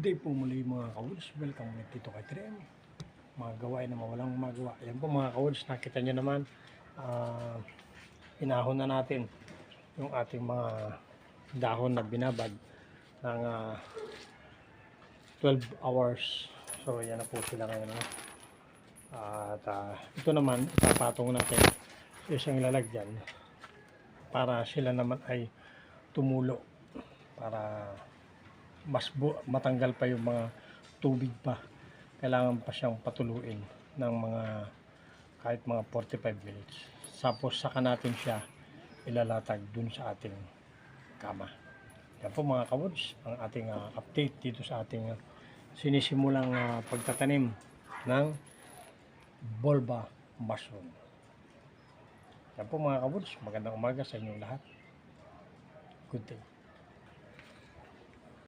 day po muli mga kawuls. Welcome ulit dito kay Trem. Mga gawain na mawalang magawa. Ayan po mga kawuls, nakita nyo naman. Inahon na natin yung ating mga dahon na binabad ng 12 hours. So yan na po sila ngayon. At ito naman, ipapatong natin sa isang lalagyan para sila naman ay tumulo, para mas matanggal pa yung mga tubig pa. Kailangan pa siyang patuluin ng mga kahit mga 45 minutes. Tapos saka natin siya ilalatag dun sa ating kama. Yan po mga kawods, ang ating update dito sa ating sinisimulang pagtatanim ng Bulba mushroom. Yan po mga kawods, magandang umaga sa inyong lahat. Good day.